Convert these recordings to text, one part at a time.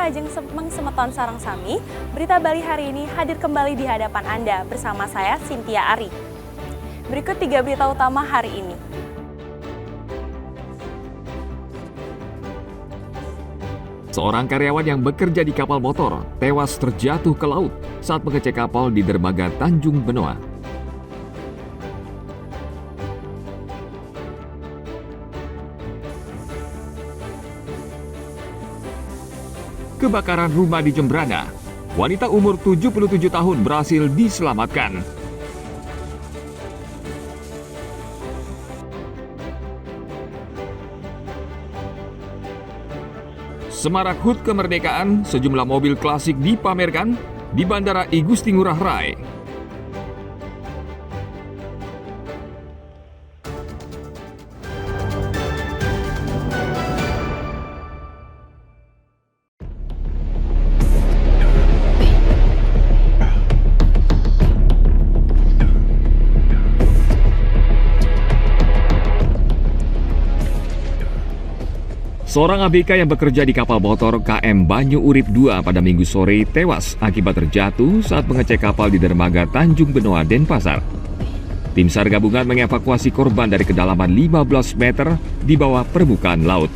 Lajeng Mengsemeton Sarang Sami, Berita Bali hari ini hadir kembali di hadapan Anda bersama saya, Cynthia Ari. Berikut 3 berita utama hari ini. Seorang karyawan yang bekerja di kapal motor tewas terjatuh ke laut saat mengecek kapal di dermaga Tanjung Benoa. Kebakaran rumah di Jembrana, wanita umur 77 tahun berhasil diselamatkan. Semarak HUT kemerdekaan, sejumlah mobil klasik dipamerkan di Bandara I Gusti Ngurah Rai. Seorang ABK yang bekerja di kapal motor KM Banyu Urip 2 pada Minggu sore tewas akibat terjatuh saat mengecek kapal di dermaga Tanjung Benoa, Denpasar. Tim SAR gabungan mengevakuasi korban dari kedalaman 15 meter di bawah permukaan laut.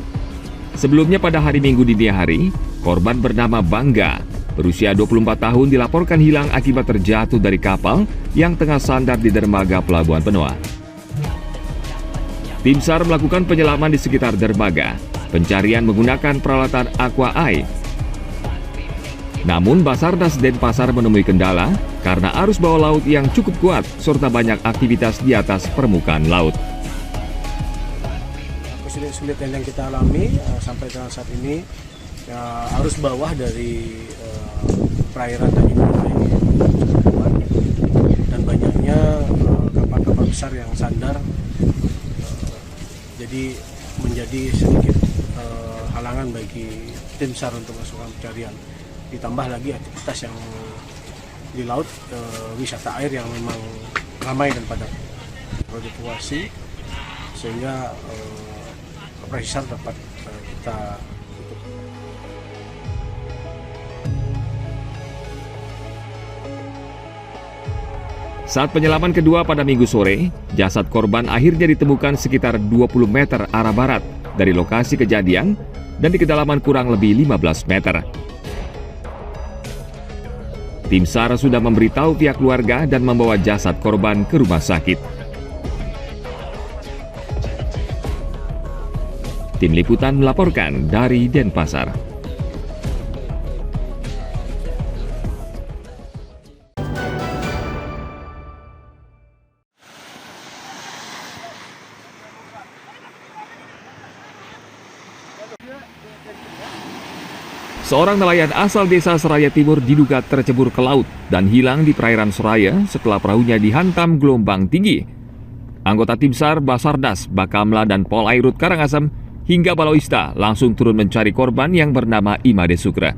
Sebelumnya pada hari Minggu dini hari, korban bernama Bangga, berusia 24 tahun dilaporkan hilang akibat terjatuh dari kapal yang tengah sandar di dermaga Pelabuhan Benoa. Tim SAR melakukan penyelaman di sekitar dermaga. Pencarian menggunakan peralatan Aqua Eye. Namun Basarnas Denpasar menemui kendala karena arus bawah laut yang cukup kuat serta banyak aktivitas di atas permukaan laut. Kesulitan yang kita alami sampai dengan saat ini, arus bawah dari perairan Tanjung Benoa ini cukup kuat dan banyaknya kapal-kapal besar yang sandar, jadi menjadi sedikit halangan bagi tim SAR untuk melakukan pencarian. Ditambah lagi aktivitas yang di laut, wisata air yang memang ramai dan padat. Perlu dievakuasi sehingga operasi SAR dapat kita tutup. Saat penyelaman kedua pada Minggu sore, jasad korban akhirnya ditemukan sekitar 20 meter arah barat dari lokasi kejadian dan di kedalaman kurang lebih 15 meter. Tim SAR sudah memberitahu pihak keluarga dan membawa jasad korban ke rumah sakit. Tim Liputan melaporkan dari Denpasar. Seorang nelayan asal desa Seraya Timur diduga tercebur ke laut dan hilang di perairan Seraya setelah perahunya dihantam gelombang tinggi. Anggota tim SAR, Basarnas, Bakamla, dan Polairut Karangasem hingga Baloista langsung turun mencari korban yang bernama Imade Sukra.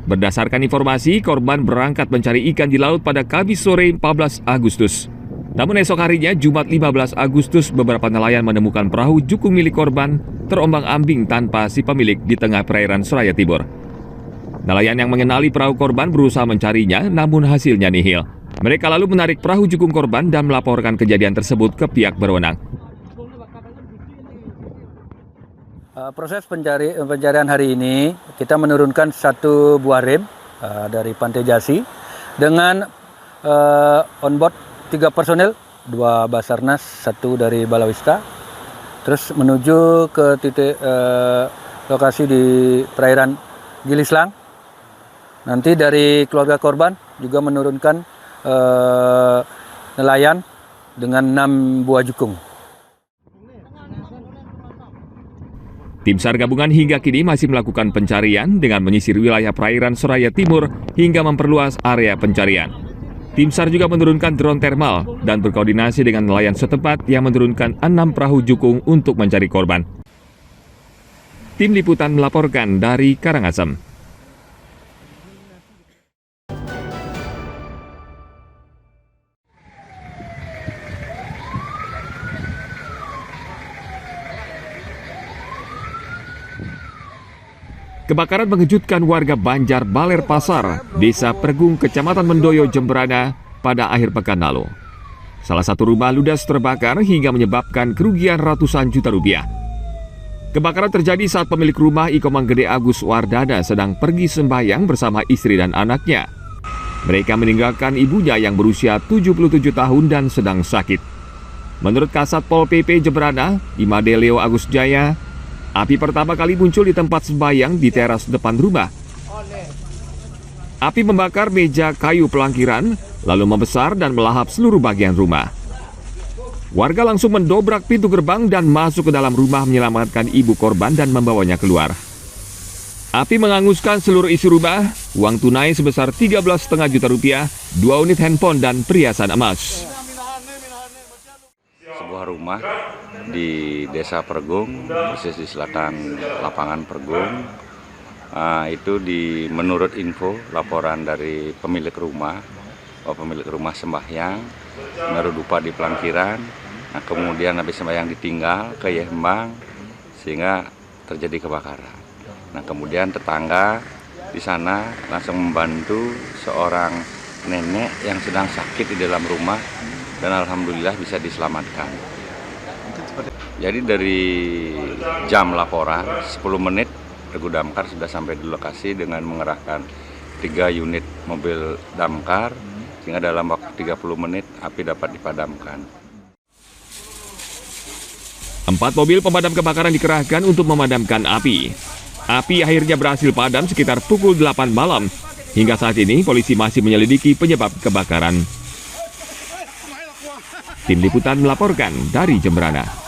Berdasarkan informasi, korban berangkat mencari ikan di laut pada Kamis sore 14 Agustus. Namun esok harinya, Jumat 15 Agustus, beberapa nelayan menemukan perahu jukung milik korban terombang-ambing tanpa si pemilik di tengah perairan Seraya Timur. Nelayan yang mengenali perahu korban berusaha mencarinya, namun hasilnya nihil. Mereka lalu menarik perahu jukung korban dan melaporkan kejadian tersebut ke pihak berwenang. Proses pencarian hari ini, kita menurunkan 1 buah rem dari Pantai Jasi dengan onboard 3 personel, 2 Basarnas, 1 dari Baloista, terus menuju ke titik lokasi di perairan Gilislang. Nanti dari keluarga korban juga menurunkan nelayan dengan 6 buah jukung. Tim SAR gabungan hingga kini masih melakukan pencarian dengan menyisir wilayah perairan Seraya Timur hingga memperluas area pencarian. Tim SAR juga menurunkan drone thermal dan berkoordinasi dengan nelayan setempat yang menurunkan 6 perahu jukung untuk mencari korban. Tim Liputan melaporkan dari Karangasem. Kebakaran mengejutkan warga Banjar Baler Pasar, Desa Pergung, Kecamatan Mendoyo, Jemberana pada akhir pekan lalu. Salah satu rumah ludes terbakar hingga menyebabkan kerugian ratusan juta rupiah. Kebakaran terjadi saat pemilik rumah Iko Manggede Agus Wardana sedang pergi sembahyang bersama istri dan anaknya. Mereka meninggalkan ibunya yang berusia 77 tahun dan sedang sakit. Menurut Kasat Pol PP Jemberana, Imade Leo Agus Jaya, api pertama kali muncul di tempat sembahyang di teras depan rumah. Api membakar meja kayu pelangkiran, lalu membesar dan melahap seluruh bagian rumah. Warga langsung mendobrak pintu gerbang dan masuk ke dalam rumah menyelamatkan ibu korban dan membawanya keluar. Api menghanguskan seluruh isi rumah, uang tunai sebesar 13,5 juta rupiah, 2 unit handphone dan perhiasan emas. Sebuah rumah di Desa Pergung, persis di selatan lapangan Pergung. Itu menurut info laporan dari pemilik rumah, pemilik rumah sembahyang menaruh dupa di pelangkiran. Nah, kemudian habis sembahyang ditinggal ke Yembang sehingga terjadi kebakaran. Nah, kemudian tetangga di sana langsung membantu seorang nenek yang sedang sakit di dalam rumah dan alhamdulillah bisa diselamatkan. Jadi dari jam laporan 10 menit regu damkar sudah sampai di lokasi dengan mengerahkan 3 unit mobil damkar sehingga dalam waktu 30 menit api dapat dipadamkan. 4 mobil pemadam kebakaran dikerahkan untuk memadamkan api. Api akhirnya berhasil padam sekitar pukul 8 malam. Hingga saat ini polisi masih menyelidiki penyebab kebakaran. Tim Liputan melaporkan dari Jemberana.